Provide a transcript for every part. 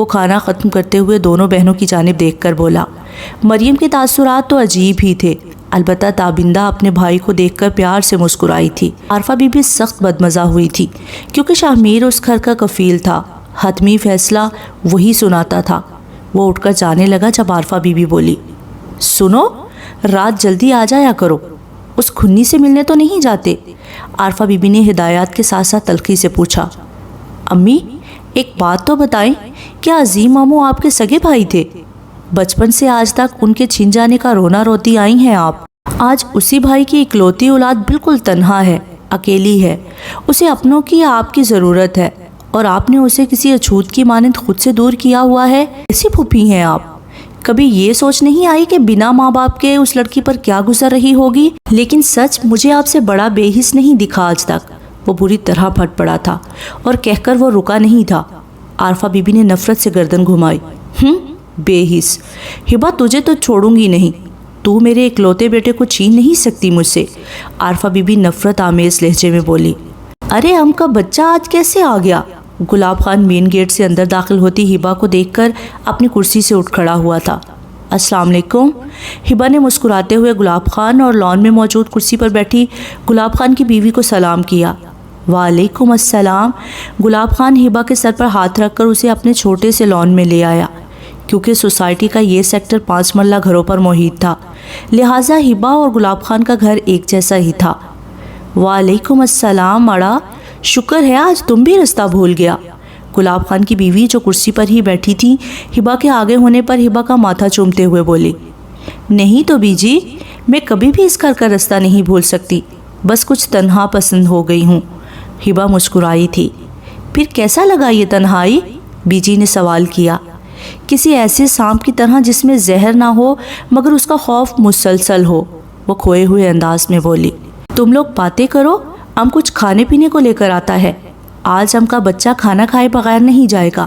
وہ کھانا ختم کرتے ہوئے دونوں بہنوں کی جانب دیکھ کر بولا۔ مریم کے تاثرات تو عجیب ہی تھے، البتہ تابندہ اپنے بھائی کو دیکھ کر پیار سے مسکرائی تھی۔ عارفہ بی بی سخت بدمزہ ہوئی تھی کیونکہ شاہ میر اس گھر کا کفیل تھا، حتمی فیصلہ وہی سناتا تھا۔ وہ اٹھ کر جانے لگا جب عارفہ بی بی بولی، سنو، رات جلدی آ جایا کرو، اس کھنی سے ملنے تو نہیں جاتے؟ عارفہ بی بی نے ہدایات کے ساتھ ساتھ تلخی سے پوچھا۔ امی ایک بات تو بتائیں، کیا عظیم ماموں آپ کے سگے بھائی تھے؟ بچپن سے آج تک ان کے چھن جانے کا رونا روتی آئی ہیں آپ۔ آج اسی بھائی کی اکلوتی اولاد بالکل تنہا ہے، اکیلی ہے، اسے اپنوں کی آپ کی ضرورت ہے، اور آپ نے اسے کسی اچھوت کی مانند خود سے دور کیا ہوا ہے۔ ایسی پھوپھی ہیں آپ؟ کبھی یہ سوچ نہیں آئی کہ بنا ماں باپ کے اس لڑکی پر کیا گزر رہی ہوگی؟ لیکن سچ مجھے آپ سے بڑا بے حس نہیں دکھا آج تک۔ وہ بری طرح پھٹ پڑا تھا اور کہہ کر وہ رکا نہیں تھا۔ عارفہ بی بی نے نفرت سے گردن گھمائی۔ بے حس؟ ہبا تجھے تو چھوڑوں گی نہیں، تو میرے اکلوتے بیٹے کو چھین نہیں سکتی مجھ سے، عارفہ بی بی نفرت آمیز لہجے میں بولی۔ ارے ہم کا بچہ آج کیسے آ گیا؟ گلاب خان مین گیٹ سے اندر داخل ہوتی ہبا کو دیکھ کر اپنی کرسی سے اٹھ کھڑا ہوا تھا۔ السلام علیکم۔ ہبا نے مسکراتے ہوئے گلاب خان اور لان میں موجود کرسی پر بیٹھی گلاب خان کی بیوی کو سلام کیا۔ وعلیکم السلام۔ گلاب خان ہبا کے سر پر ہاتھ رکھ کر اسے اپنے چھوٹے سے لان میں لے آیا۔ کیونکہ سوسائٹی کا یہ سیکٹر 5 مرلہ گھروں پر محیط تھا، لہٰذا ہبا اور گلاب خان کا گھر ایک جیسا ہی تھا۔ وعلیکم السلام اڑا، شکر ہے آج تم بھی رستہ بھول گیا۔ گلاب خان کی بیوی جو کرسی پر ہی بیٹھی تھی ہبا کے آگے ہونے پر ہبا کا ماتھا چومتے ہوئے بولی۔ نہیں تو بی جی، میں کبھی بھی اس گھر کا رستہ نہیں بھول سکتی، بس کچھ تنہا پسند ہو گئی ہوں۔ ہبا مسکرائی تھی۔ پھر کیسا لگا یہ تنہائی؟ بی جی نے سوال کیا۔ کسی ایسے سانپ کی طرح جس میں زہر نہ ہو مگر اس کا خوف مسلسل ہو، وہ کھوئے ہوئے انداز میں بولی۔ تم لوگ باتیں کرو، ہم کچھ کھانے پینے کو لے کر آتا ہے، آج ہم کا بچہ کھانا کھائے بغیر نہیں جائے گا۔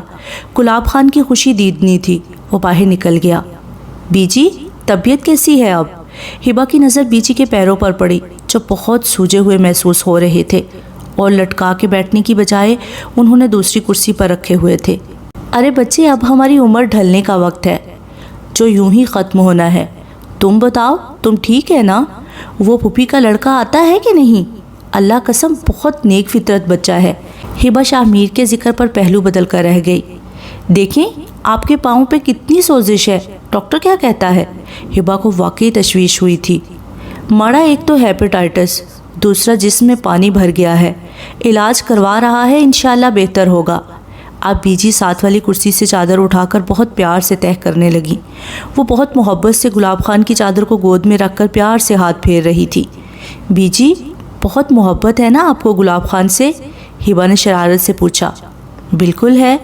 گلاب خان کی خوشی دیدنی تھی، وہ باہر نکل گیا۔ بی جی طبیعت کیسی ہے اب؟ ہبا کی نظر بی جی کے پیروں پر پڑی جو بہت سوجے ہوئے محسوس ہو رہے تھے اور لٹکا کے بیٹھنے کی بجائے انہوں نے دوسری کرسی پر رکھے ہوئے تھے۔ ارے بچے اب ہماری عمر ڈھلنے کا وقت ہے جو یوں ہی ختم ہونا ہے، تم بتاؤ تم ٹھیک ہے نا؟ وہ پھوپھی کا لڑکا آتا ہے کہ نہیں؟ اللہ قسم بہت نیک فطرت بچہ ہے۔ ہبا شاہ میر کے ذکر پر پہلو بدل کر رہ گئی۔ دیکھیں آپ کے پاؤں پہ کتنی سوزش ہے، ڈاکٹر کیا کہتا ہے؟ ہبا کو واقعی تشویش ہوئی تھی۔ ماڑا ایک تو ہیپیٹائٹس، دوسرا جسم میں پانی بھر گیا ہے، علاج کروا رہا ہے، انشاءاللہ بہتر ہوگا۔ اب بی جی ساتھ والی کرسی سے چادر اٹھا کر بہت پیار سے تہہ کرنے لگی۔ وہ بہت محبت سے گلاب خان کی چادر کو گود میں رکھ کر پیار سے ہاتھ پھیر رہی تھی۔ بی جی بہت محبت ہے نا آپ کو گلاب خان سے؟ ہبا نے شرارت سے پوچھا۔ بالکل ہے،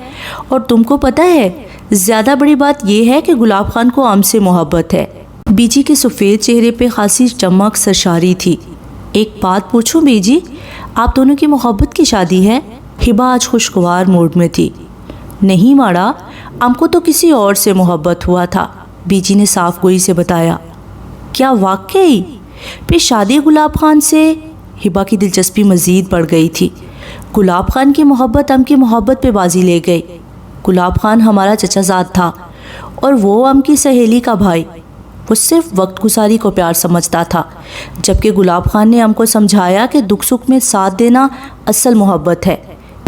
اور تم کو پتہ ہے زیادہ بڑی بات یہ ہے کہ گلاب خان کو ہم سے محبت ہے۔ بی جی کے سفید چہرے پہ خاصی چمک سرشاری تھی۔ ایک بات پوچھوں بی جی، آپ دونوں کی محبت کی شادی ہے؟ ہبا آج خوشگوار موڈ میں تھی۔ نہیں ماڑا، ہم کو تو کسی اور سے محبت ہوا تھا، بی جی نے صاف گوئی سے بتایا۔ کیا واقعی؟ پھر شادی گلاب خان سے؟ ہبا کی دلچسپی مزید بڑھ گئی تھی۔ گلاب خان کی محبت ہم کی محبت پہ بازی لے گئی۔ گلاب خان ہمارا چچا زاد تھا اور وہ ہم کی سہیلی کا بھائی۔ وہ صرف وقت گزاری کو پیار سمجھتا تھا، جبکہ گلاب خان نے ہم کو سمجھایا کہ دکھ سکھ میں ساتھ دینا اصل محبت ہے۔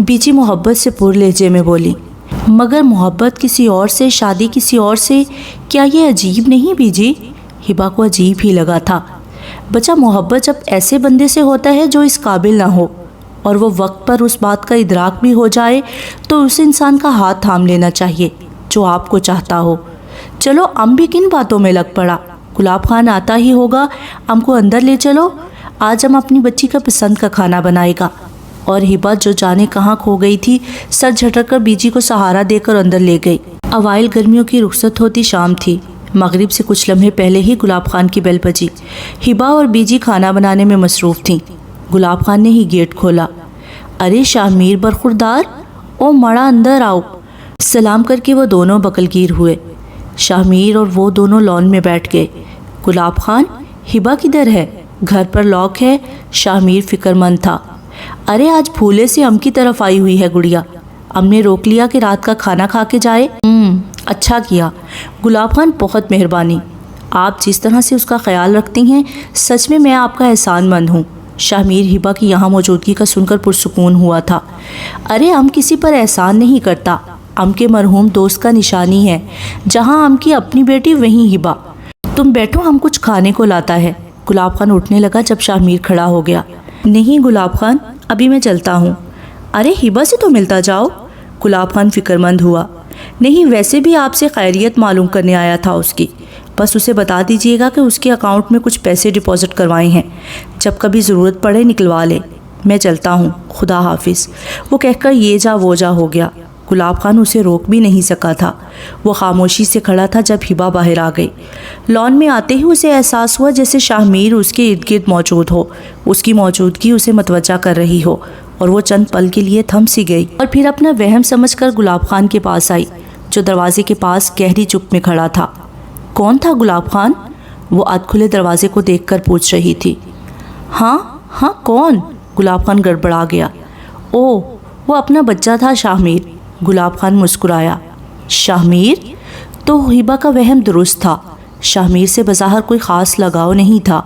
بی جی محبت سے پر لہجے میں بولی۔ مگر محبت کسی اور سے، شادی کسی اور سے، کیا یہ عجیب نہیں بی جی؟ ہبا کو عجیب ہی لگا تھا۔ بچہ محبت جب ایسے بندے سے ہوتا ہے جو اس قابل نہ ہو اور وہ وقت پر اس بات کا ادراک بھی ہو جائے تو اس انسان کا ہاتھ تھام لینا چاہیے جو آپ کو چاہتا ہو۔ چلو ہم بھی کن باتوں میں لگ پڑا، گلاب خان آتا ہی ہوگا، ہم کو اندر لے چلو، آج ہم اپنی بچی کا پسند کا کھانا بنائے گا۔ اور ہبا جو جانے کہاں کھو گئی تھی سر جھٹک کر بی جی کو سہارا دے کر اندر لے گئی۔ اوائل گرمیوں کی رخصت ہوتی شام تھی۔ مغرب سے کچھ لمحے پہلے ہی گلاب خان کی بیل بجی۔ ہبا اور بی جی کھانا بنانے میں مصروف تھیں۔ گلاب خان نے ہی گیٹ کھولا۔ ارے شاہ میر برخوردار، او مڑا اندر آؤ۔ سلام کر کے وہ دونوں بکلگیر ہوئے۔ شاہ میر اور وہ دونوں لان میں بیٹھ گئے۔ گلاب خان، ہبا کدھر ہے؟ گھر پر لاک ہے، شاہ میر فکر مند تھا۔ ارے آج پھولے سے ہم کی طرف آئی ہوئی ہے گڑیا، ام نے روک لیا کہ رات کا کھانا کھا کے جائے۔ اچھا کیا گلاب خان، بہت مہربانی، آپ جس طرح سے اس کا خیال رکھتی ہیں سچ میں میں آپ کا احسان مند ہوں۔ شاہ میر ہبا کی یہاں موجودگی کا سن کر پرسکون ہوا تھا۔ ارے ام کسی پر احسان نہیں کرتا، ام کے مرحوم دوست کا نشانی ہے، جہاں ام کی اپنی بیٹی وہیں ہبا۔ تم بیٹھو، ہم کچھ کھانے کو لاتا ہے۔ گلاب خان اٹھنے لگا جب شاہ میر کھڑا ہو گیا۔ نہیں گلاب خان، ابھی میں چلتا ہوں۔ ارے ہبا سے تو ملتا جاؤ۔ گلاب خان فکر مند ہوا۔ نہیں، ویسے بھی آپ سے خیریت معلوم کرنے آیا تھا اس کی، بس اسے بتا دیجیے گا کہ اس کے اکاؤنٹ میں کچھ پیسے ڈپازٹ کروائے ہیں، جب کبھی ضرورت پڑے نکلوا لے۔ میں چلتا ہوں، خدا حافظ۔ وہ کہہ کر یہ جا وہ جا ہو گیا۔ گلاب خان اسے روک بھی نہیں سکا تھا۔ وہ خاموشی سے کھڑا تھا جب ہبا باہر آ گئی۔ لان میں آتے ہی اسے احساس ہوا جیسے شاہ میر اس کے ارد گرد موجود ہو، اس کی موجودگی اسے متوجہ کر رہی ہو، اور وہ چند پل کے لیے تھم سی گئی اور پھر اپنا وہم سمجھ کر گلاب خان کے پاس آئی، جو دروازے کے پاس گہری چپ میں کھڑا تھا۔ کون تھا گلاب خان؟ وہ ادھ کھلے دروازے کو دیکھ کر پوچھ رہی تھی۔ ہاں کون؟ گلاب خان گڑبڑا گیا۔ اوہ، وہ اپنا بچہ تھا شاہ میر۔ گلاب خان مسکرایا۔ شاہ میر؟ تو ہبا کا وہم درست تھا، شاہ میر سے بظاہر کوئی خاص لگاؤ نہیں تھا،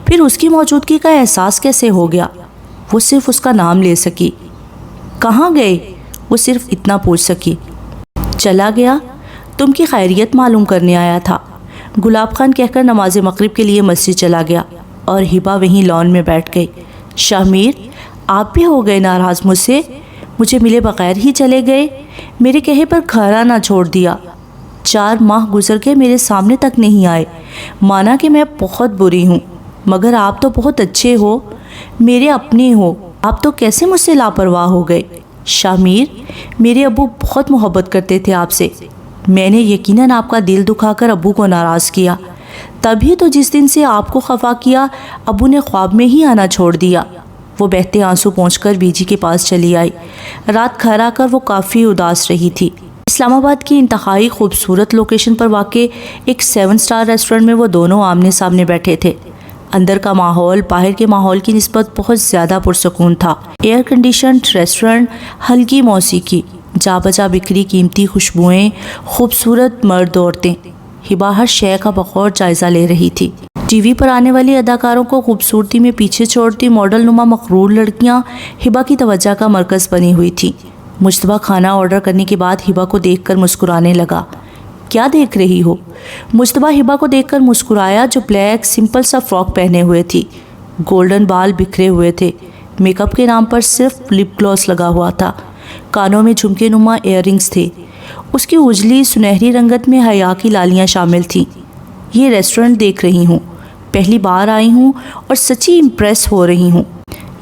پھر اس کی موجودگی کا احساس کیسے ہو گیا؟ وہ صرف اس کا نام لے سکی۔ کہاں گئے؟ وہ صرف اتنا پوچھ سکی۔ چلا گیا، تم کی خیریت معلوم کرنے آیا تھا، گلاب خان کہہ کر نماز مغرب کے لیے مسجد چلا گیا، اور ہبا وہیں لان میں بیٹھ گئی۔ شاہ میر، آپ بھی ہو گئے ناراض مجھ سے؟ مجھے ملے بغیر ہی چلے گئے، میرے کہے پر کھانا نہ چھوڑ دیا۔ 4 ماہ گزر کے میرے سامنے تک نہیں آئے۔ مانا کہ میں بہت بری ہوں، مگر آپ تو بہت اچھے ہو، میرے اپنے ہو، آپ تو کیسے مجھ سے لاپرواہ ہو گئے؟ شاہ میر، میرے ابو بہت محبت کرتے تھے آپ سے، میں نے یقیناً آپ کا دل دکھا کر ابو کو ناراض کیا، تبھی تو جس دن سے آپ کو خفا کیا ابو نے خواب میں ہی آنا چھوڑ دیا۔ وہ بہتے آنسو پہنچ کر بیجی کے پاس چلی آئی۔ رات گھر آ کر وہ کافی اداس رہی تھی۔ اسلام آباد کی انتہائی خوبصورت لوکیشن پر واقع ایک 7 اسٹار ریسٹورنٹ میں وہ دونوں آمنے سامنے بیٹھے تھے۔ اندر کا ماحول باہر کے ماحول کی نسبت بہت زیادہ پرسکون تھا۔ ایئر کنڈیشنڈ ریسٹورنٹ، ہلکی موسیقی، جا بجا بکھری قیمتی خوشبوئیں، خوبصورت مرد عورتیں۔ ہبا ہر شے کا بغور جائزہ لے رہی تھی۔ ٹی وی پر آنے والی اداکاروں کو خوبصورتی میں پیچھے چھوڑتی ماڈل نما مغرور لڑکیاں ہبا کی توجہ کا مرکز بنی ہوئی تھیں۔ مجتبیٰ کھانا آرڈر کرنے کے بعد ہبا کو دیکھ کر مسکرانے لگا۔ کیا دیکھ رہی ہو؟ مجتبیٰ ہبا کو دیکھ کر مسکرایا، جو بلیک سمپل سا فراک پہنے ہوئے تھی۔ گولڈن بال بکھرے ہوئے تھے، میک اپ کے نام پر صرف لپ گلوس لگا ہوا تھا، کانوں میں جھمکے نما ایئر رنگز تھے، اس کی اجلی سنہری رنگت میں حیا کی لالیاں شامل تھیں۔ یہ ریسٹورنٹ دیکھ رہی ہوں، پہلی بار آئی ہوں اور سچی امپریس ہو رہی ہوں،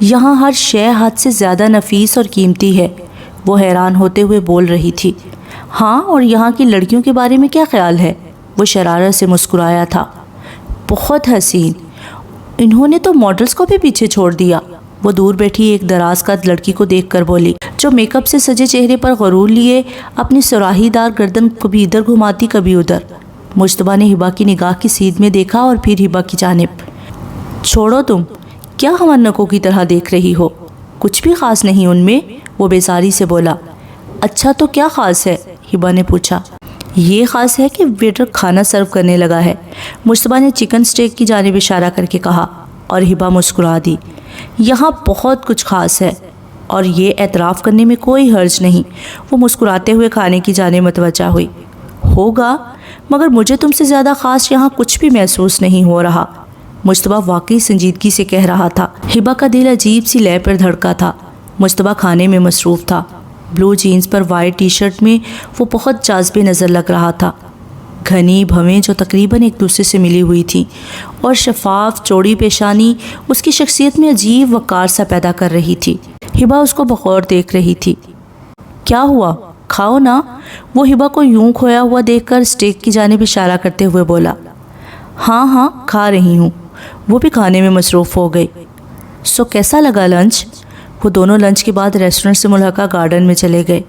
یہاں ہر شے حد سے زیادہ نفیس اور قیمتی ہے۔ وہ حیران ہوتے ہوئے بول رہی تھی۔ ہاں، اور یہاں کی لڑکیوں کے بارے میں کیا خیال ہے؟ وہ شرارت سے مسکرایا تھا۔ بہت حسین، انہوں نے تو ماڈلز کو بھی پیچھے چھوڑ دیا۔ وہ دور بیٹھی ایک دراز قد لڑکی کو دیکھ کر بولی، جو میک اپ سے سجے چہرے پر غرور لیے اپنی سراہی دار گردن کبھی ادھر گھماتی کبھی ادھر۔ مجتبیٰ نے ہبا کی نگاہ کی سیدھ میں دیکھا اور پھر ہبا کی جانب۔ چھوڑو، تم کیا ہمرنکوں کی طرح دیکھ رہی ہو؟ کچھ بھی خاص نہیں ان میں، وہ بیزاری سے بولا۔ اچھا تو کیا خاص ہے؟ ہبا نے پوچھا۔ یہ خاص ہے کہ ویٹر کھانا سرو کرنے لگا ہے، مجتبیٰ نے چکن سٹیک کی جانب اشارہ کر کے کہا، اور ہبا مسکرا دی۔ یہاں بہت کچھ خاص ہے، اور یہ اعتراف کرنے میں کوئی حرج نہیں۔ وہ مسکراتے ہوئے کھانے کی جانب متوجہ ہوئی۔ ہوگا، مگر مجھے تم سے زیادہ خاص یہاں کچھ بھی محسوس نہیں ہو رہا، مجتبیٰ واقعی سنجیدگی سے کہہ رہا تھا۔ ہبا کا دل عجیب سی لے پر دھڑکا تھا۔ مجتبیٰ کھانے میں مصروف تھا۔ بلو جینز پر وائٹ ٹی شرٹ میں وہ بہت جاذب نظر لگ رہا تھا۔ گھنی بھویں جو تقریباً ایک دوسرے سے ملی ہوئی تھیں اور شفاف چوڑی پیشانی اس کی شخصیت میں عجیب وقار سا پیدا کر رہی تھی۔ ہبا اس کو بغور دیکھ رہی تھی۔ کیا ہوا؟ کھاؤ نا، وہ ہبا کو یوں کھویا ہوا دیکھ کر اسٹیک کی جانب اشارہ کرتے ہوئے بولا۔ ہاں کھا رہی ہوں۔ وہ بھی کھانے میں مصروف ہو گئی۔ سو کیسا لگا لنچ؟ وہ دونوں لنچ کے بعد ریسٹورنٹ سے ملحقہ گارڈن میں چلے گئے،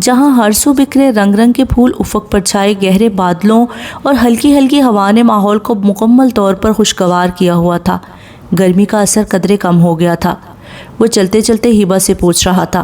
جہاں ہر سو بکھرے رنگ رنگ کے پھول، افق پر چھائے گہرے بادلوں اور ہلکی ہلکی ہوا نے ماحول کو مکمل طور پر خوشگوار کیا ہوا تھا۔ گرمی کا اثر قدرے کم ہو گیا تھا۔ وہ چلتے چلتے ہبا سے پوچھ رہا تھا،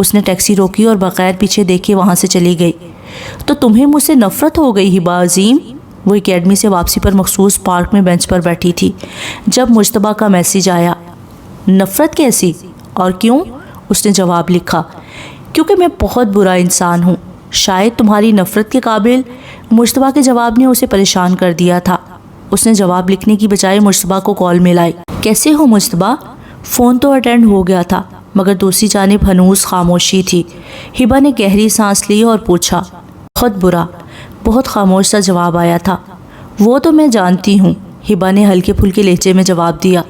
اس نے ٹیکسی روکی اور بغیر پیچھے دیکھے وہاں سے چلی گئی۔ تو تمہیں مجھ سے نفرت ہو گئی ہبا عظیم؟ وہ اکیڈمی سے واپسی پر مخصوص پارک میں بینچ پر بیٹھی تھی جب مجتبیٰ کا میسیج آیا۔ نفرت کیسی اور کیوں؟ اس نے جواب لکھا، کیونکہ میں بہت برا انسان ہوں، شاید تمہاری نفرت کے قابل۔ مجتبیٰ کے جواب نے اسے پریشان کر دیا تھا۔ اس نے جواب لکھنے کی بجائے مجتبیٰ کو کال ملائی۔ کیسے ہو مجتبیٰ؟ فون تو اٹینڈ ہو گیا تھا مگر دوسری جانب ہنوز خاموشی تھی۔ ہبا نے گہری سانس لی اور پوچھا۔ بہت برا، بہت خاموش سا جواب آیا تھا۔ وہ تو میں جانتی ہوں، ہبا نے ہلکے پھلکے لہجے میں جواب دیا۔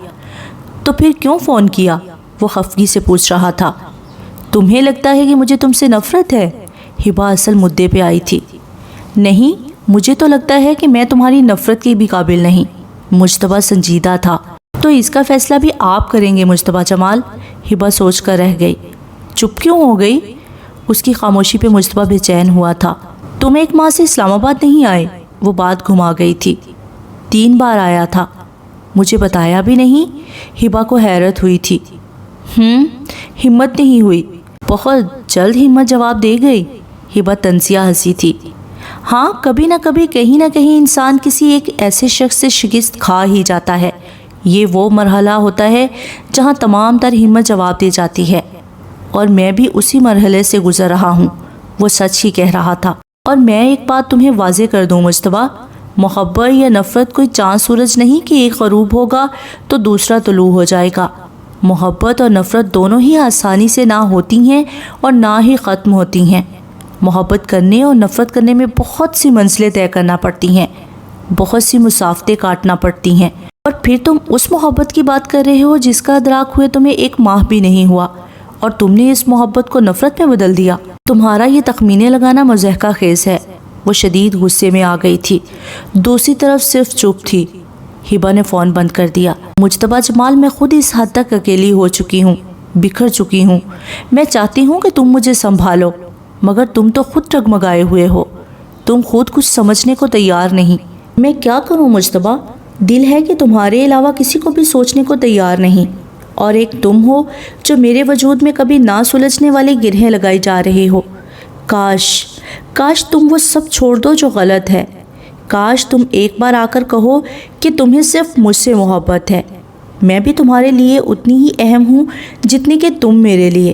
تو پھر کیوں فون کیا؟ وہ خفگی سے پوچھ رہا تھا۔ تمہیں لگتا ہے کہ مجھے تم سے نفرت ہے؟ ہبا اصل مدعے پہ آئی تھی۔ نہیں، مجھے تو لگتا ہے کہ میں تمہاری نفرت کے بھی قابل نہیں۔ مجتبیٰ سنجیدہ تھا۔ تو اس کا فیصلہ بھی آپ کریں گے مجتبیٰ جمال؟ ہبا سوچ کر رہ گئی۔ چپ کیوں ہو گئی؟ اس کی خاموشی پہ مجتبیٰ بے چین ہوا تھا۔ تم ایک ماہ سے اسلام آباد نہیں آئے؟ وہ بات گھما گئی تھی۔ 3 بار آیا تھا، مجھے بتایا بھی نہیں؟ ہبا کو حیرت ہوئی تھی۔ ہمت نہیں ہوئی؟ بہت جلد ہمت جواب دے گئی۔ ہبا طنزیہ ہنسی تھی۔ ہاں، کبھی نہ کبھی کہیں نہ کہیں انسان کسی ایک ایسے شخص سے شکست کھا ہی جاتا ہے۔ یہ وہ مرحلہ ہوتا ہے جہاں تمام تر ہمت جواب دے جاتی ہے، اور میں بھی اسی مرحلے سے گزر رہا ہوں۔ وہ سچ ہی کہہ رہا تھا۔ اور میں ایک بات تمہیں واضح کر دوں مجتبیٰ، محبت یا نفرت کوئی چاند سورج نہیں کہ ایک غروب ہوگا تو دوسرا طلوع ہو جائے گا۔ محبت اور نفرت دونوں ہی آسانی سے نہ ہوتی ہیں اور نہ ہی ختم ہوتی ہیں۔ محبت کرنے اور نفرت کرنے میں بہت سی منزلیں طے کرنا پڑتی ہیں، بہت سی مسافتیں کاٹنا پڑتی ہیں۔ اور پھر تم اس محبت کی بات کر رہے ہو جس کا ادراک ہوئے تمہیں 1 ماہ بھی نہیں ہوا، اور تم نے اس محبت کو نفرت میں بدل دیا۔ تمہارا یہ تخمینے لگانا مضحکہ خیز ہے۔ وہ شدید غصے میں آ گئی تھی۔ دوسری طرف صرف چپ تھی۔ ہبا نے فون بند کر دیا۔ مجتبیٰ جمال، میں خود اس حد تک اکیلی ہو چکی ہوں، بکھر چکی ہوں۔ میں چاہتی ہوں کہ تم مجھے سنبھالو، مگر تم تو خود ٹگمگائے ہوئے ہو۔ تم خود کچھ سمجھنے کو تیار نہیں۔ میں کیا کروں مجتبیٰ؟ دل ہے کہ تمہارے علاوہ کسی کو بھی سوچنے کو تیار نہیں، اور ایک تم ہو جو میرے وجود میں کبھی نہ سلجھنے والی گرہیں لگائی جا رہے ہو۔ کاش تم وہ سب چھوڑ دو جو غلط ہے۔ کاش تم ایک بار آ کر کہو کہ تمہیں صرف مجھ سے محبت ہے۔ میں بھی تمہارے لیے اتنی ہی اہم ہوں جتنی کہ تم میرے لیے۔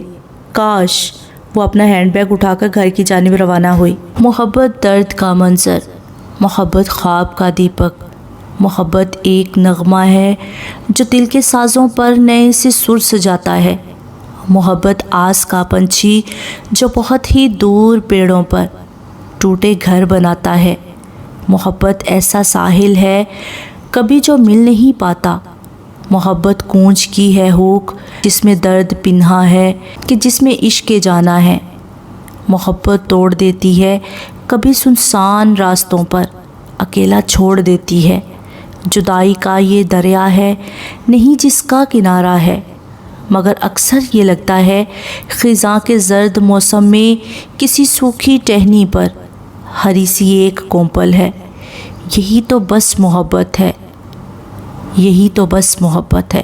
کاش۔ وہ اپنا ہینڈ بیگ اٹھا کر گھر کی جانب روانہ ہوئی۔ محبت درد کا منظر، محبت خواب کا دیپک، محبت ایک نغمہ ہے جو دل کے سازوں پر نئے سے سر سجاتا ہے۔ محبت آس کا پنچھی جو بہت ہی دور پیڑوں پر ٹوٹے گھر بناتا ہے۔ محبت ایسا ساحل ہے کبھی جو مل نہیں پاتا۔ محبت کونج کی ہے ہوک جس میں درد پنہا ہے کہ جس میں عشق جانا ہے۔ محبت توڑ دیتی ہے کبھی سنسان راستوں پر، اکیلا چھوڑ دیتی ہے۔ جدائی کا یہ دریا ہے نہیں جس کا کنارہ ہے، مگر اکثر یہ لگتا ہے خزاں کے زرد موسم میں کسی سوکھی ٹہنی پر ہری سی ایک کونپل ہے۔ یہی تو بس محبت ہے، یہی تو بس محبت ہے۔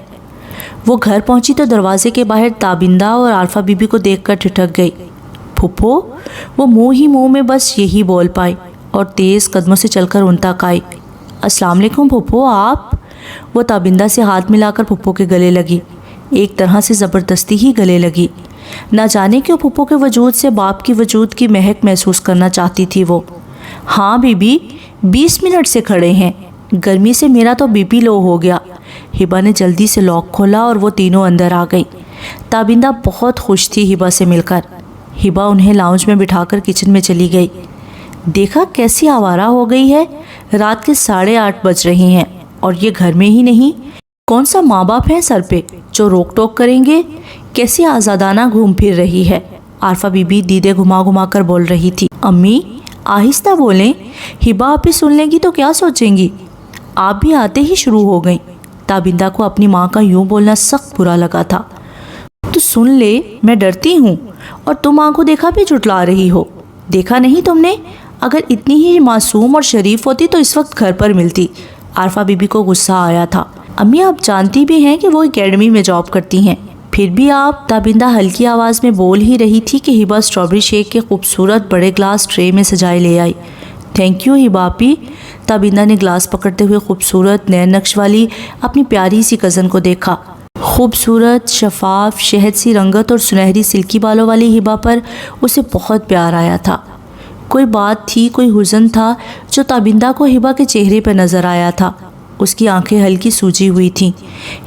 وہ گھر پہنچی تو دروازے کے باہر تابندہ اور عارفہ بی بی کو دیکھ کر ٹھٹک گئی۔ پھپھو؟ وہ منہ ہی منہ میں بس یہی بول پائی اور تیز قدموں سے چل کر ان تک آئی۔ السلام علیکم پھپھو، آپ؟ وہ تابندہ سے ہاتھ ملا کر پھپھو کے گلے لگی، ایک طرح سے زبردستی ہی گلے لگی۔ نہ جانے کیوں پھپھو کے وجود سے باپ کی وجود کی مہک محسوس کرنا چاہتی تھی وہ۔ ہاں بی بی، 20 منٹ سے کھڑے ہیں، گرمی سے میرا تو بی پی لو ہو گیا۔ ہبا نے جلدی سے لاک کھولا اور وہ تینوں اندر آ گئی۔ تابندہ بہت خوش تھی ہبا سے مل کر۔ ہبا انہیں لاؤنج میں بٹھا کر کچن میں چلی گئی۔ دیکھا کیسی آوارہ ہو گئی ہے، رات کے 8:30 بج رہے ہیں اور یہ گھر میں ہی نہیں۔ کون سا ماں باپ ہے سر پہ جو روک ٹوک کریں گے؟ کیسی آزادانہ گھوم پھر رہی ہے۔ عارفہ بی بی دیدے گھما گھما کر بول رہی تھی۔ امی آہستہ بولیں، ہبا آپ بھی سن لیں گی تو کیا سوچیں گی؟ آپ بھی آتے ہی شروع ہو گئیں۔ تابندہ کو اپنی ماں کا یوں بولنا سخت برا لگا تھا۔ تو سن لے، میں ڈرتی ہوں اور تم آنکھوں دیکھا بھی جھٹلا رہی ہو۔ دیکھا نہیں تم نے؟ اگر اتنی ہی معصوم اور شریف ہوتی تو اس وقت گھر پر ملتی۔ عارفہ بی بی کو غصہ آیا تھا۔ امی آپ جانتی بھی ہیں کہ وہ اکیڈمی میں جاب کرتی ہیں، پھر بھی آپ، تابندہ ہلکی آواز میں بول ہی رہی تھی کہ ہبا اسٹرابری شیک کے خوبصورت بڑے گلاس ٹرے میں سجائے لے آئی۔ تھینک یو ہبا آپی۔ تابندہ نے گلاس پکڑتے ہوئے خوبصورت نئے نقش والی اپنی پیاری سی کزن کو دیکھا۔ خوبصورت، شفاف، شہد سی رنگت اور سنہری سلکی بالوں والی ہبا پر اسے بہت پیار آیا تھا۔ کوئی بات تھی، کوئی حزن تھا جو تابندہ کو ہبا کے چہرے پہ نظر آیا تھا۔ اس کی آنکھیں ہلکی سوجی ہوئی تھیں۔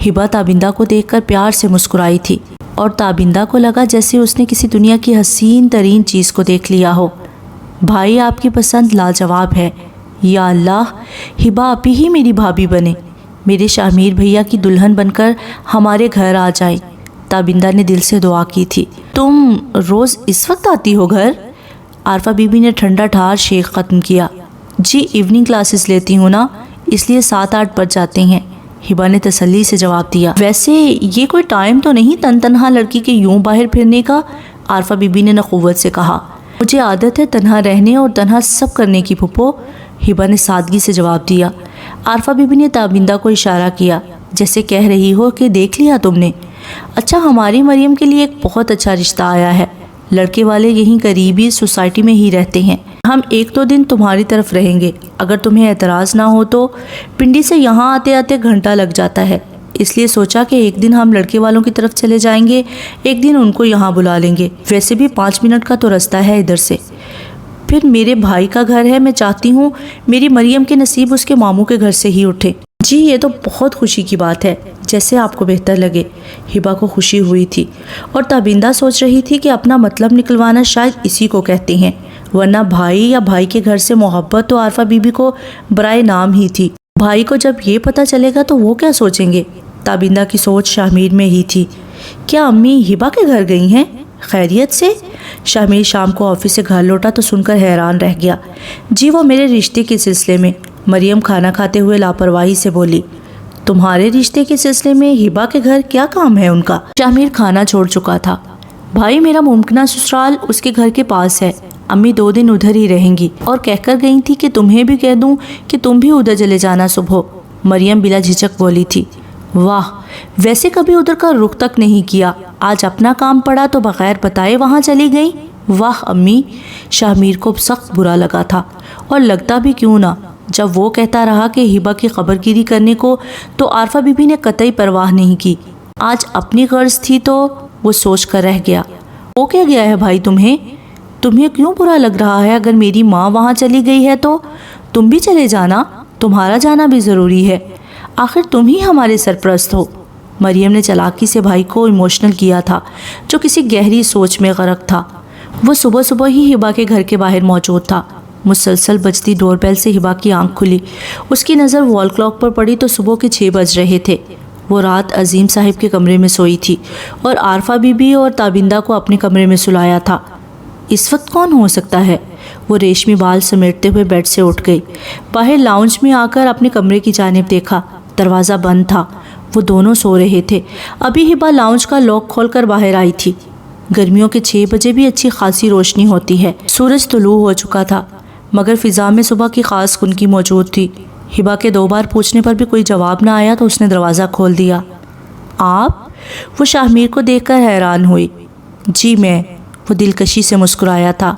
ہبا تابندہ کو دیکھ کر پیار سے مسکرائی تھی اور تابندہ کو لگا جیسے اس نے کسی دنیا کی حسین ترین چیز کو دیکھ لیا ہو۔ بھائی، آپ کی پسند لاجواب ہے۔ یا اللہ، ہبا آپی ہی میری بھابھی بنے، میرے شاہمیر بھیا کی دلہن بن کر ہمارے گھر آ جائیں۔ تابندہ نے دل سے دعا کی تھی۔ تم روز اس وقت آتی ہو گھر؟ عارفہ بی بی نے ٹھنڈا ٹھار شیک ختم کیا۔ جی، ایوننگ کلاسز لیتی ہوں نا، اس لیے 7-8 بج جاتے ہیں، ہبا نے تسلی سے جواب دیا۔ ویسے یہ کوئی ٹائم تو نہیں تنہا لڑکی کے یوں باہر پھرنے کا؟ عارفہ بی بی نے نخوت سے کہا۔ مجھے عادت ہے تنہا رہنے اور تنہا سب کرنے کی پھپھو، ہبا نے سادگی سے جواب دیا۔ عارفہ بی بی نے تابندہ کو اشارہ کیا، جیسے کہہ رہی ہو کہ دیکھ لیا تم نے؟ اچھا، ہماری مریم کے لیے ایک بہت اچھا رشتہ آیا ہے، لڑکے والے یہیں قریبی سوسائٹی میں ہی رہتے ہیں۔ ہم 1-2 دن تمہاری طرف رہیں گے، اگر تمہیں اعتراض نہ ہو تو۔ پنڈی سے یہاں آتے آتے گھنٹہ لگ جاتا ہے، اس لیے سوچا کہ ایک دن ہم لڑکے والوں کی طرف چلے جائیں گے، ایک دن ان کو یہاں بلا لیں گے۔ ویسے بھی 5 منٹ کا تو رستہ ہے ادھر سے۔ پھر میرے بھائی کا گھر ہے، میں چاہتی ہوں میری مریم کے نصیب اس کے ماموں کے گھر سے ہی اٹھے۔ جی، یہ تو بہت خوشی کی بات ہے، جیسے آپ کو بہتر لگے۔ ہبا کو خوشی ہوئی تھی اور تابندہ سوچ رہی تھی کہ اپنا مطلب نکلوانا شاید اسی کو کہتے ہیں، ورنہ بھائی یا بھائی کے گھر سے محبت تو عارفہ بی بی کو برائے نام ہی تھی۔ بھائی کو جب یہ پتہ چلے گا تو وہ کیا سوچیں گے؟ تابندہ کی سوچ شاہمیر میں ہی تھی۔ کیا امی ہبا کے گھر گئی ہیں؟ خیریت سے؟ شاہمیر شام کو آفس سے گھر لوٹا تو سن کر حیران رہ گیا۔ جی، وہ میرے رشتے کے سلسلے میں، مریم کھانا کھاتے ہوئے لاپرواہی سے بولی۔ تمہارے رشتے کے سلسلے میں ہبا کے گھر کیا کام ہے ان کا؟ شاہمیر کھانا چھوڑ چکا تھا۔ بھائی، میرا ممکنہ سسرال اس کے گھر کے پاس ہے، امی 2 دن ادھر ہی رہیں گی اور کہہ کر گئی تھی کہ تمہیں بھی کہہ دوں کہ تم بھی ادھر چلے جانا صبح، مریم بلا جھجک بولی تھی۔ واہ، ویسے کبھی ادھر کا رخ تک نہیں کیا، آج اپنا کام پڑا تو بغیر بتائے وہاں چلی گئی۔ واہ امی، شاہمیر کو سخت برا لگا تھا، اور لگتا بھی کیوں نہ جب وہ کہتا رہا کہ ہبا کی خبر گیری کرنے کو تو عارفہ بی بی نے قطعی پرواہ نہیں کی۔ آج اپنی غرض تھی تو وہ سوچ کر رہ گیا۔ وہ کیا گیا ہے بھائی تمہیں کیوں برا لگ رہا ہے؟ اگر میری ماں وہاں چلی گئی ہے تو تم بھی چلے جانا، تمہارا جانا بھی ضروری ہے، آخر تم ہی ہمارے سرپرست ہو۔ مریم نے چلاکی سے بھائی کو ایموشنل کیا تھا، جو کسی گہری سوچ میں غرق تھا۔ وہ صبح ہی ہبا کے گھر کے باہر موجود تھا۔ مسلسل بجتی ڈور بیل سے ہبا کی آنکھ کھلی، اس کی نظر وال کلاک پر پڑی تو صبح کے 6 بج رہے تھے۔ وہ رات عظیم صاحب کے کمرے میں سوئی تھی اور عارفہ بی بی اور تابندہ کو اپنے کمرے میں سلایا تھا۔ اس وقت کون ہو سکتا ہے؟ وہ ریشمی بال سمیٹتے ہوئے بیڈ سے اٹھ گئی، باہر لاؤنج میں آ کر اپنے کمرے کی جانب دیکھا، دروازہ بند تھا، وہ دونوں سو رہے تھے۔ ابھی ہبا لاؤنج کا لاک کھول کر باہر آئی تھی۔ گرمیوں کے 6 بجے بھی اچھی خاصی روشنی ہوتی ہے۔ سورج طلوع ہو چکا تھا، مگر فضا میں صبح کی خاص کنکی موجود تھی۔ ہبا کے 2 بار پوچھنے پر بھی کوئی جواب نہ آیا تو اس نے دروازہ کھول دیا۔ آپ؟ وہ شاہمیر کو دیکھ کر حیران ہوئی۔ جی میں، وہ دلکشی سے مسکرایا تھا۔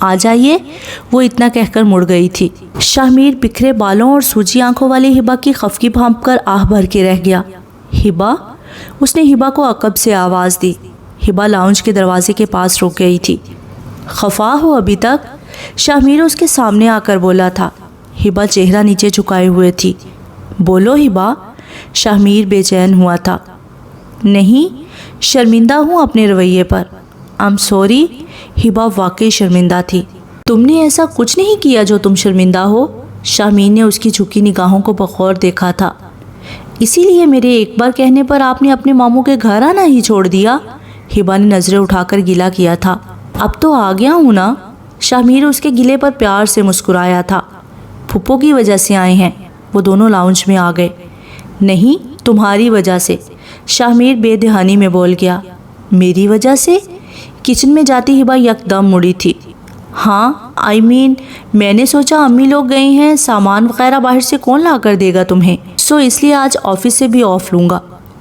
آ جائیے، وہ اتنا کہہ کر مڑ گئی تھی۔ شاہمیر بکھرے بالوں اور سوجی آنکھوں والی ہبا کی خفگی بھانپ کر آہ بھر کے رہ گیا۔ ہبا؟ اس نے ہبا کو عقب سے آواز دی۔ ہبا لاؤنج کے دروازے کے پاس رک گئی تھی۔ خفا ہو ابھی تک؟ شاہمیر اس کے سامنے آ کر بولا تھا۔ ہبا چہرہ نیچے جھکائے ہوئے تھی۔ بولو ہبا، شاہمیر بے چین ہوا تھا۔ نہیں، شرمندہ ہوں اپنے رویے پر۔ I'm sorry، ہبا واقعی شرمندہ تھی۔ تم نے ایسا کچھ نہیں کیا جو تم شرمندہ ہو۔ شاہمیر نے اس کی جھکی نگاہوں کو بغور دیکھا تھا۔ اسی لیے میرے ایک بار کہنے پر آپ نے اپنے ماموں کے گھر آنا ہی چھوڑ دیا؟ ہبا نے نظریں اٹھا کر گلہ کیا تھا۔ اب تو آ گیا ہوں نا۔ شاہمیر اس کے گلے پر پیار سے مسکرایا تھا۔ پھپھو کی وجہ سے آئے ہیں؟ وہ دونوں لاؤنج میں آ گئے۔ نہیں، تمہاری وجہ سے، شاہمیر بے دہانی میں بول گیا۔ میری وجہ سے؟ کچن میں جاتی ہبا یکدم مڑی تھی۔ ہاں، میں نے سوچا امی لوگ گئے ہیں، سامان وغیرہ باہر سے کون لا کر دے گا تمہیں، سو اس لیے آج آفس سے بھی آف لوں گا۔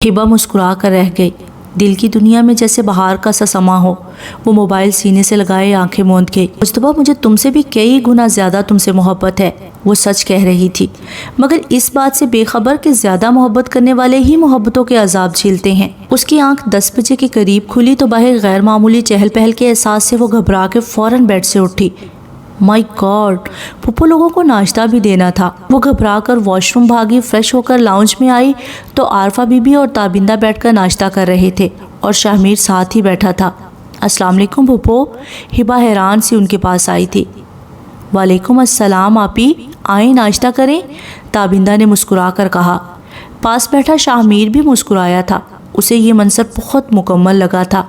ہبا مسکرا کر رہ گئی۔ دل کی دنیا میں جیسے بہار کا سا سما ہو۔ وہ موبائل سینے سے لگائے آنکھیں موند گئی۔ مجتبیٰ، مجھے تم سے بھی کئی گنا زیادہ تم سے محبت ہے، وہ سچ کہہ رہی تھی، مگر اس بات سے بے خبر کہ زیادہ محبت کرنے والے ہی محبتوں کے عذاب جھیلتے ہیں۔ اس کی آنکھ 10 بجے کے قریب کھلی تو باہر غیر معمولی چہل پہل کے احساس سے وہ گھبرا کے فوراً بیڈ سے اٹھی۔ مائی گاڈ، پھپھو لوگوں کو ناشتہ بھی دینا تھا۔ وہ گھبرا کر واش روم بھاگی، فریش ہو کر لاؤنج میں آئی تو عارفہ بی بی اور تابندہ بیٹھ کر ناشتہ کر رہے تھے اور شاہمیر ساتھ ہی بیٹھا تھا۔ السلام علیکم پھپھو، ہبا حیران سی ان کے پاس آئی تھی۔ وعلیکم السلام آپی، آئیں ناشتہ کریں، تابندہ نے مسکرا کر کہا۔ پاس بیٹھا شاہمیر بھی مسکرایا تھا، اسے یہ منظر بہت مکمل لگا تھا۔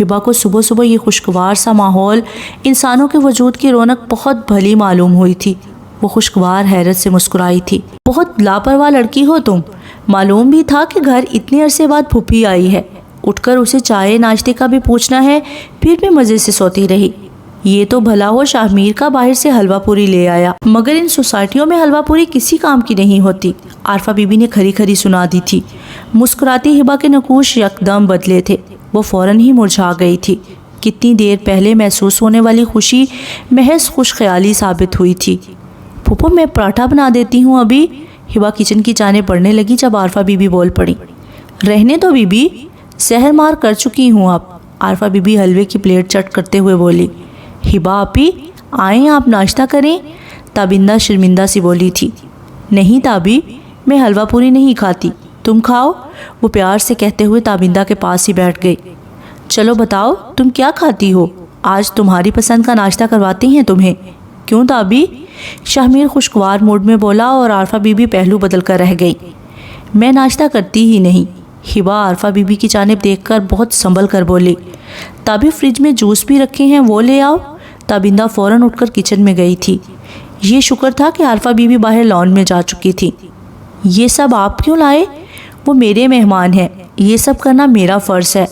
ہبا کو صبح صبح یہ خوشگوار سا ماحول، انسانوں کے وجود کی رونق بہت بھلی معلوم ہوئی تھی۔ وہ خوشگوار حیرت سے مسکرائی تھی۔ بہت لاپرواہ لڑکی ہو تم، معلوم بھی تھا کہ گھر اتنے عرصے بعد پھوپھی آئی ہے، اٹھ کر اسے چائے ناشتے کا بھی پوچھنا ہے، پھر بھی مزے سے سوتی رہی۔ یہ تو بھلا ہو شاہمیر کا باہر سے حلوہ پوری لے آیا، مگر ان سوسائٹیوں میں حلوہ پوری کسی کام کی نہیں ہوتی، عارفہ بی بی نے کھری کھری سنا دی تھی۔ مسکراتی ہبا کے نقوش یکدم بدلے تھے، وہ فوراً ہی مرجھا گئی تھی۔ کتنی دیر پہلے محسوس ہونے والی خوشی محض خوش خیالی ثابت ہوئی تھی۔ پھوپھو، میں پراٹھا بنا دیتی ہوں ابھی، ہبا کچن کی جانب بڑھنے لگی جب عارفہ بی بی بول پڑی۔ رہنے دو بی بی، سحر مار کر چکی ہوں اب، عارفہ بی بی حلوے کی پلیٹ چٹ کرتے ہوئے بولی۔ ہبا آپی، آئیں آپ ناشتہ کریں، تابندہ شرمندہ سی بولی تھی۔ نہیں تابی، میں حلوہ پوری نہیں کھاتی، تم کھاؤ، وہ پیار سے کہتے ہوئے تابندہ کے پاس ہی بیٹھ گئی۔ چلو بتاؤ تم کیا کھاتی ہو، آج تمہاری پسند کا ناشتہ کرواتے ہیں تمہیں۔ کیوں تابی؟ شاہمیر خوشگوار موڈ میں بولا اور عارفہ بی بی پہلو بدل کر رہ گئی۔ میں ناشتہ کرتی ہی نہیں، ہبا عارفہ بی بی کی جانب دیکھ کر بہت سنبھل کر بولی۔ تابی، فریج میں جوس بھی رکھے ہیں، وہ لے آؤ، تابندہ فوراً اٹھ کر کچن میں گئی تھی۔ یہ شکر تھا کہ عارفہ بی بی باہر لان میں جا چکی تھی۔ یہ سب آپ کیوں لائے؟ وہ میرے مہمان ہیں، یہ سب کرنا میرا فرض ہے،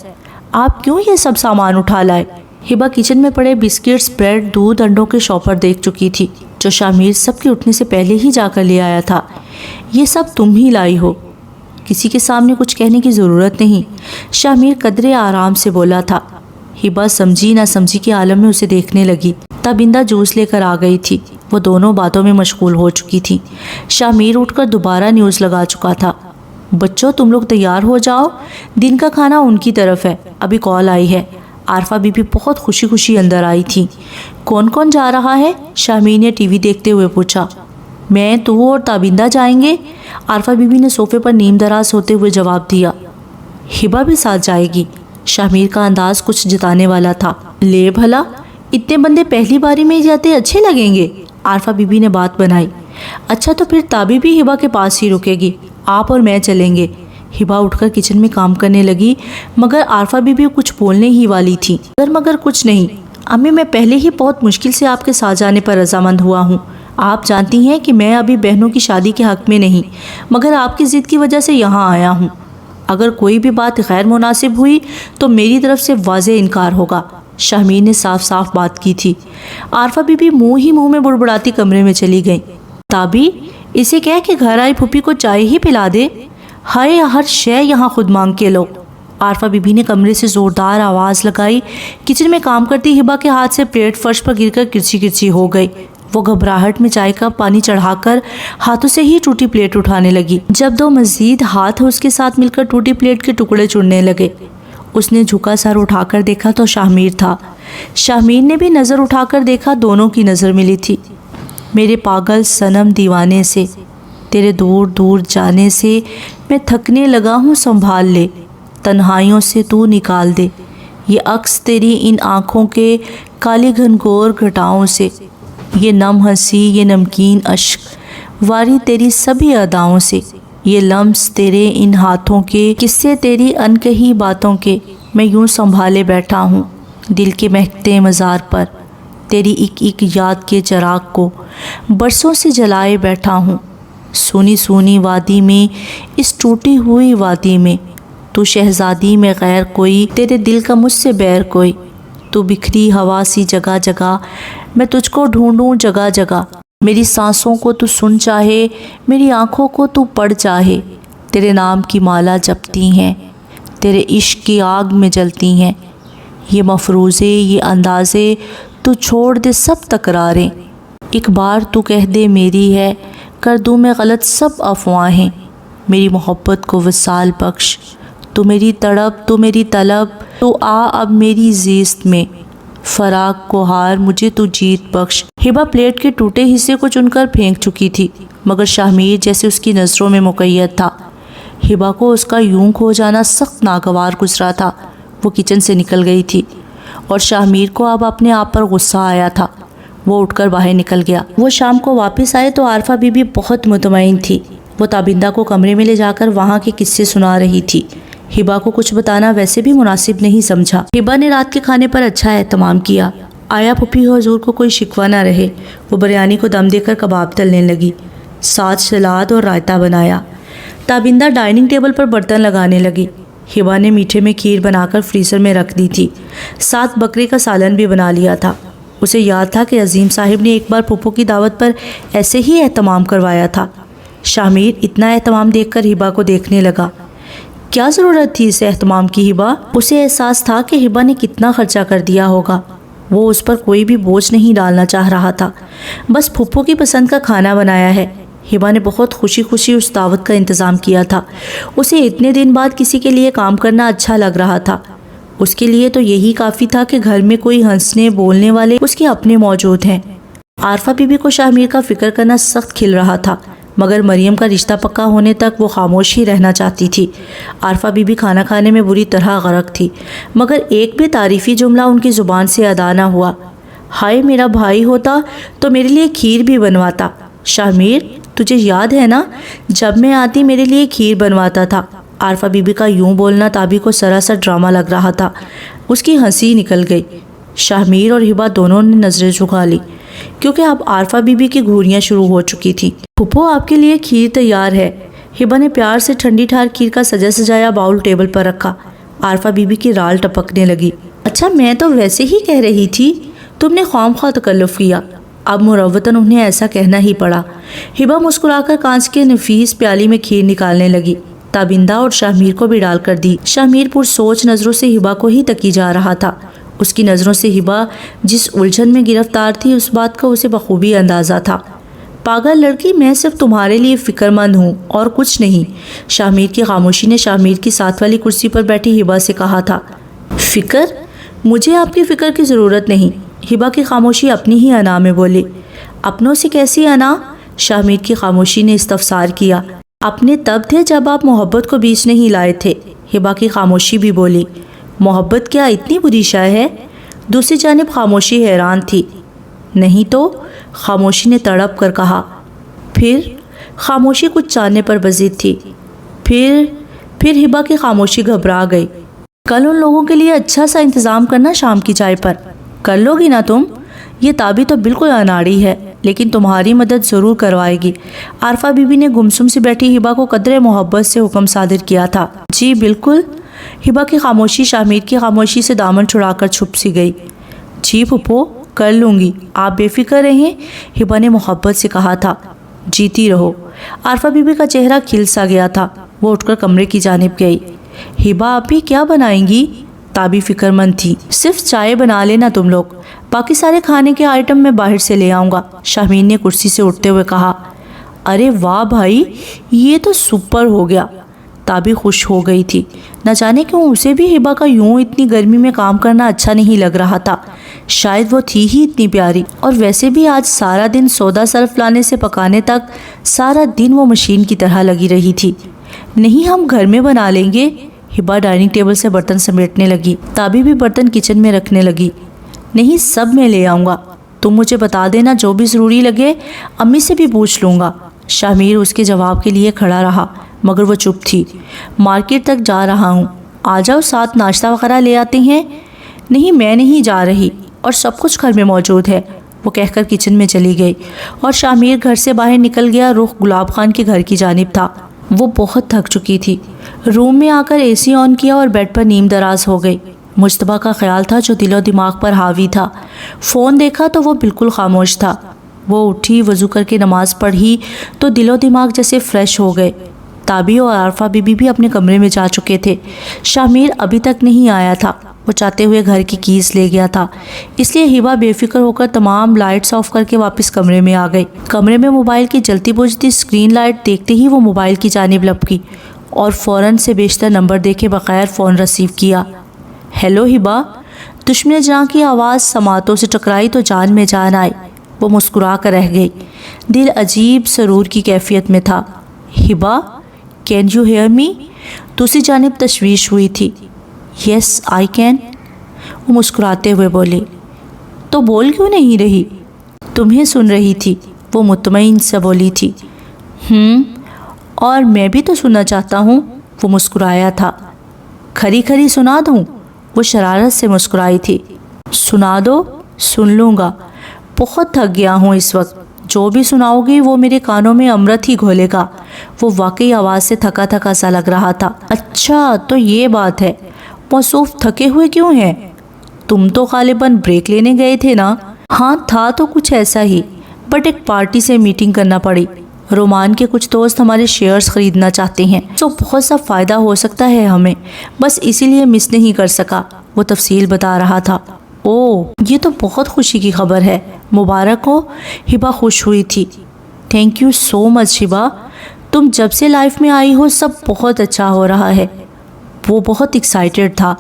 آپ کیوں یہ سب سامان اٹھا لائے؟ ہبا کچن میں پڑے بسکٹس، بریڈ، دودھ، انڈوں کے شاپر دیکھ چکی تھی جو شاہمیر سب کے اٹھنے سے پہلے ہی جا کر لے آیا تھا۔ یہ سب تم ہی لائی ہو، کسی کے سامنے کچھ کہنے کی ضرورت نہیں، شاہمیر قدرے آرام سے بولا تھا۔ ہبا سمجھی نہ سمجھی کے عالم میں اسے دیکھنے لگی۔ تابندہ جوس لے کر آ گئی تھی، وہ دونوں باتوں میں مشغول ہو چکی تھی۔ شاہمیر اٹھ کر دوبارہ نیوز لگا چکا تھا۔ بچوں تم لوگ تیار ہو جاؤ، دن کا کھانا ان کی طرف ہے، ابھی کال آئی ہے۔ عارفہ بی بی بہت خوشی خوشی اندر آئی تھی۔ کون کون جا رہا ہے؟ شاہمیر نے ٹی وی دیکھتے ہوئے پوچھا۔ میں، تو اور تابندہ جائیں گے، عارفہ بی بی نے صوفے پر نیم دراز ہوتے ہوئے جواب دیا۔ ہبا بھی ساتھ جائے گی، شاہمیر کا انداز کچھ جتانے والا تھا۔ لے بھلا، اتنے بندے پہلی باری میں جاتے اچھے لگیں گے، عارفہ بی بی نے بات بنائی۔ اچھا تو پھر تابی بھی ہبا کے پاس ہی رکے گی، آپ اور میں چلیں گے۔ ہبا اٹھ کر کچن میں کام کرنے لگی، مگر عارفہ بی بی کچھ بولنے ہی والی تھی۔ مگر کچھ نہیں امی، میں پہلے ہی بہت مشکل سے آپ کے ساتھ جانے پر رضامند ہوا ہوں۔ آپ جانتی ہیں کہ میں ابھی بہنوں کی شادی کے حق میں نہیں، مگر آپ کی ضد کی وجہ سے یہاں آیا ہوں۔ اگر کوئی بھی بات غیر مناسب ہوئی تو میری طرف سے واضح انکار ہوگا، شاہمیر نے صاف صاف بات کی تھی۔ عارفہ بی بی منہ میں بڑبڑاتی کمرے میں چلی گئی۔ تابی، اسے کہہ کہ گھر آئی پھوپھی کو چائے ہی پلا دے، ہائے ہر شے یہاں خود مانگ کے لو۔ عارفہ بی بی نے کمرے سے زوردار آواز لگائی۔ کچن میں کام کرتی ہبا کے ہاتھ سے پلیٹ فرش پر گر کر کرچی کرچی ہو گئی۔ وہ گھبراہٹ میں چائے کا پانی چڑھا کر ہاتھوں سے ہی ٹوٹی پلیٹ اٹھانے لگی، جب دو مزید ہاتھ اس کے ساتھ مل کر ٹوٹی پلیٹ کے ٹکڑے چڑنے لگے۔ اس نے جھکا سر اٹھا کر دیکھا تو شاہمیر تھا۔ شاہمیر نے بھی نظر اٹھا کر دیکھا، دونوں کی نظر ملی تھی۔ میرے پاگل صنم دیوانے سے، تیرے دور دور جانے سے میں تھکنے لگا ہوں، سنبھال لے، تنہائیوں سے تو نکال دے، یہ عکس تیری ان آنکھوں کے کالی گھنگور گھٹاؤں سے، یہ نم ہنسی، یہ نمکین اشک واری تیری سبھی اداؤں سے، یہ لمس تیرے ان ہاتھوں کے، قصے تیری انکہی باتوں کے، میں یوں سنبھالے بیٹھا ہوں دل کے مہکتے مزار پر، تیری ایک ایک یاد کے چراغ کو برسوں سے جلائے بیٹھا ہوں، سونی سونی وادی میں، اس ٹوٹی ہوئی وادی میں، تو شہزادی میں غیر کوئی، تیرے دل کا مجھ سے بیر کوئی، تو بکھری ہوا سی جگہ جگہ، میں تجھ کو ڈھونڈوں جگہ جگہ، میری سانسوں کو تو سن چاہے، میری آنکھوں کو تو پڑھ چاہے، تیرے نام کی مالا جپتی ہیں، تیرے عشق کی آگ میں جلتی ہیں، یہ مفروضے یہ اندازے تو چھوڑ دے سب تکراریں، ایک بار تو کہہ دے میری ہے، کر دوں میں غلط سب افواہیں، میری محبت کو وصال بخش، تو میری تڑپ تو میری طلب، تو آ اب میری زیست میں، فراق کو ہار مجھے تو جیت بخش۔ ہبا پلیٹ کے ٹوٹے حصے کو چن کر پھینک چکی تھی، مگر شاہ جیسے اس کی نظروں میں مقید تھا۔ ہبا کو اس کا یوں کھو جانا سخت ناگوار گزرا تھا۔ وہ کچن سے نکل گئی تھی اور شاہ کو اب اپنے آپ پر غصہ آیا تھا۔ وہ اٹھ کر باہر نکل گیا۔ وہ شام کو واپس آئے تو عارفہ بی بی بہت مطمئن تھی۔ وہ تابندہ کو کمرے میں لے جا کر وہاں کے قصے سنا رہی تھی۔ ہبا کو کچھ بتانا ویسے بھی مناسب نہیں سمجھا۔ ہبا نے رات کے کھانے پر اچھا اہتمام کیا۔ آیا پھپھی حضور کو کوئی شکوہ نہ رہے۔ وہ بریانی کو دم دے کر کباب تلنے لگی، ساتھ سلاد اور رائتہ بنایا۔ تابندہ ڈائننگ ٹیبل پر برتن لگانے لگی۔ ہبا نے میٹھے میں کھیر بنا کر فریزر میں رکھ دی تھی، ساتھ بکرے کا سالن بھی بنا لیا تھا۔ اسے یاد تھا کہ عظیم صاحب نے ایک بار پھپھو کی دعوت پر ایسے ہی اہتمام کروایا تھا۔ شاہ اتنا اہتمام دیکھ کر ہبا کو دیکھنے لگا۔ کیا ضرورت تھی اس اہتمام کی ہبا؟ اسے احساس تھا کہ ہبا نے کتنا خرچہ کر دیا ہوگا۔ وہ اس پر کوئی بھی بوجھ نہیں ڈالنا چاہ رہا تھا، بس پھپھو کی پسند کا کھانا بنایا ہے۔ ہبا نے بہت خوشی خوشی اس دعوت کا انتظام کیا تھا۔ اسے اتنے دن بعد کسی کے لیے کام کرنا اچھا لگ رہا تھا۔ اس کے لیے تو یہی کافی تھا کہ گھر میں کوئی ہنسنے بولنے والے اس کے اپنے موجود ہیں۔ عارفہ بی بی کو شاہ کا فکر کرنا سخت کھل رہا تھا، مگر مریم کا رشتہ پکا ہونے تک وہ خاموش ہی رہنا چاہتی تھی۔ عارفہ بی بی کھانا کھانے میں بری طرح غرق تھی، مگر ایک بھی تعریفی جملہ ان کی زبان سے ادا نہ ہوا۔ ہائے میرا بھائی ہوتا تو میرے لیے کھیر بھی بنواتا۔ شاہ تجھے یاد ہے نا، جب میں آتی میرے لیے کھیر بنواتا تھا۔ عارفہ بی بی کا یوں بولنا تابی کو سراسر ڈرامہ لگ رہا تھا۔ اس کی ہنسی نکل گئی۔ شاہ اور ہبا دونوں نے نظریں جھکا لی، کیونکہ اب عارفہ بی بی کی گھوریاں شروع ہو چکی تھی۔ پھپھو آپ کے لیے کھیر تیار ہے۔ ہبا نے پیار سے ٹھنڈی ٹھار کھیر کا سجا سجایا باؤل ٹیبل پر رکھا۔ عارفہ بی بی کی رال ٹپکنے لگی۔ اچھا میں تو ویسے ہی کہہ رہی تھی، تم نے خواہ مخواہ تکلف کیا۔ اب مروتاً انہیں ایسا کہنا ہی پڑا۔ ہبا مسکرا کر کانچ کے نفیس پیالی میں کھیر نکالنے لگی۔ تابندہ اور شاہ کو بھی ڈال کر دی۔ شاہ پرسوچ نظروں سے ہبا کو ہی تکی جا رہا تھا۔ اس کی نظروں سے ہبا جس الجھن میں گرفتار تھی اس بات کا اسے بخوبی اندازہ تھا۔ پاگل لڑکی، میں صرف تمہارے لیے فکر مند ہوں اور کچھ نہیں۔ شاہ کی خاموشی نے شاہ کی ساتھ والی کرسی پر بیٹھی ہبا سے کہا تھا۔ فکر؟ مجھے آپ کی فکر کی ضرورت نہیں۔ ہبا کی خاموشی اپنی ہی انا میں بولی۔ اپنوں سے کیسی انا؟ شاہ کی خاموشی نے استفسار کیا۔ اپنے تب تھے جب آپ محبت کو بیچ نہیں لائے تھے۔ ہبا کی خاموشی بھی بولی۔ محبت کیا اتنی بری شے ہے؟ دوسری جانب خاموشی حیران تھی۔ نہیں تو؟ خاموشی نے تڑپ کر کہا۔ پھر؟ خاموشی کچھ جاننے پر بزید تھی۔ پھر ہبا کی خاموشی گھبرا گئی۔ کل ان لوگوں کے لیے اچھا سا انتظام کرنا شام کی چائے پر۔ کر لو گی نا تم؟ یہ تابی تو بالکل اناڑی ہے، لیکن تمہاری مدد ضرور کروائے گی۔ عارفہ بی بی نے گمسم سے بیٹھی ہبا کو قدرے محبت سے حکم صادر کیا تھا۔ جی بالکل۔ ہبا کی خاموشی شاہ کی خاموشی سے دامن چھڑا کر چھپ سی گئی۔ جی پھپھو کر لوں گی، آپ بے فکر رہیں، ہبا نے محبت سے کہا تھا۔ جیتی رہو۔ عارفہ بی بی کا چہرہ کھل سا گیا تھا۔ وہ اٹھ کر کمرے کی جانب گئی۔ ہبا آپ بھی کیا بنائیں گی؟ تابی فکر مند تھی۔ صرف چائے بنا لینا تم لوگ، باقی سارے کھانے کے آئٹم میں باہر سے لے آؤں گا، شاہ نے کرسی سے اٹھتے ہوئے کہا۔ ارے واہ بھائی، یہ تو سپر ہو گیا۔ تابی خوش ہو گئی تھی۔ نہ جانے کیوں اسے بھی ہبا کا یوں اتنی گرمی میں کام کرنا اچھا نہیں لگ رہا تھا۔ شاید وہ تھی ہی اتنی پیاری، اور ویسے بھی آج سارا دن سودا صرف لانے سے پکانے تک سارا دن وہ مشین کی طرح لگی رہی تھی۔ نہیں ہم گھر میں بنا لیں گے۔ ہبا ڈائننگ ٹیبل سے برتن سمیٹنے لگی۔ تابی بھی برتن کچن میں رکھنے لگی۔ نہیں سب میں لے آؤں گا، تم مجھے بتا دینا جو بھی ضروری لگے، امی سے بھی پوچھ لوں گا۔ شاہ اس کے جواب کے لیے کھڑا رہا، مگر وہ چپ تھی۔ مارکیٹ تک جا رہا ہوں، آ جاؤ ساتھ ناشتہ وغیرہ لے آتے ہیں۔ نہیں میں نہیں جا رہی، اور سب کچھ گھر میں موجود ہے، وہ کہہ کر کچن میں چلی گئی، اور شاہ گھر سے باہر نکل گیا۔ رخ گلاب خان کے گھر کی جانب تھا۔ وہ بہت تھک چکی تھی۔ روم میں آ کر اے سی آن کیا اور بیڈ پر نیم دراز ہو گئی۔ مجتبیٰ کا خیال تھا جو دل و دماغ پر حاوی تھا۔ فون دیکھا تو وہ بالکل خاموش تھا۔ وہ اٹھی، وضو کر کے نماز پڑھی تو دل و دماغ جیسے فریش ہو گئے۔ تابی اور عارفہ بی بی بھی اپنے کمرے میں جا چکے تھے۔ شاہ ابھی تک نہیں آیا تھا۔ وہ چاہتے ہوئے گھر کی کیز لے گیا تھا، اس لیے ہبا بے فکر ہو کر تمام لائٹس آف کر کے واپس کمرے میں آ گئی۔ کمرے میں موبائل کی جلتی بجھتی اسکرین لائٹ دیکھتے ہی وہ موبائل کی جانب لپکی اور فوراً سے بیشتر نمبر دیکھے بغیر فون ریسیو کیا۔ ہیلو ہبا۔ دشمن جاں کی آواز سماعتوں سے ٹکرائی تو جان میں جان آئی۔ وہ مسکرا کر رہ گئی۔ دل عجیب سرور کی کیفیت میں تھا۔ ہبا، کین یو ہیئر می؟ دوسری جانب تشویش ہوئی تھی۔ یس آئی کین، وہ مسکراتے ہوئے بولی۔ تو بول کیوں نہیں رہی؟ تمہیں سن رہی تھی، وہ مطمئن سے بولی تھی۔ اور میں بھی تو سننا چاہتا ہوں، وہ مسکرایا تھا۔ کھری کھری سنا دوں؟ وہ شرارت سے مسکرائی تھی۔ سنا دو، سن لوں گا، بہت تھک گیا ہوں اس وقت، جو بھی سناؤ گی وہ میرے کانوں میں امرت ہی گھولے گا۔ وہ واقعی آواز سے تھکا تھکا سا لگ رہا تھا۔ اچھا تو یہ بات ہے، موصوف تھکے ہوئے کیوں ہیں؟ تم تو غالباً بریک لینے گئے تھے نا؟ ہاں تھا تو کچھ ایسا ہی، بٹ ایک پارٹی سے میٹنگ کرنا پڑی۔ رومان کے کچھ دوست ہمارے شیئرز خریدنا چاہتے ہیں، تو بہت سا فائدہ ہو سکتا ہے ہمیں، بس اسی لیے مس نہیں کر سکا، وہ تفصیل بتا رہا تھا۔ اوہ، یہ تو بہت خوشی کی خبر ہے، مبارک ہو۔ ہبا خوش ہوئی تھی۔ تھینک یو سو مچ ہبا، تم جب سے لائف میں آئی ہو سب بہت اچھا ہو رہا ہے۔ وہ بہت ایکسائٹڈ تھا۔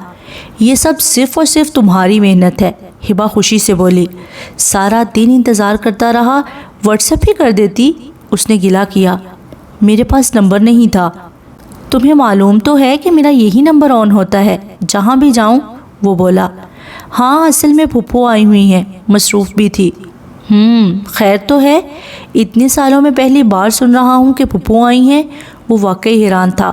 یہ سب صرف اور صرف تمہاری محنت ہے، ہبا خوشی سے بولی۔ سارا دن انتظار کرتا رہا، واٹس ایپ ہی کر دیتی، اس نے گلہ کیا۔ میرے پاس نمبر نہیں تھا۔ تمہیں معلوم تو ہے کہ میرا یہی نمبر آن ہوتا ہے جہاں بھی جاؤں، وہ بولا۔ ہاں اصل میں پھپھو آئی ہوئی ہیں، مصروف بھی تھی۔ خیر تو ہے، اتنے سالوں میں پہلی بار سن رہا ہوں کہ پھپھو آئی ہیں، وہ واقعی حیران تھا۔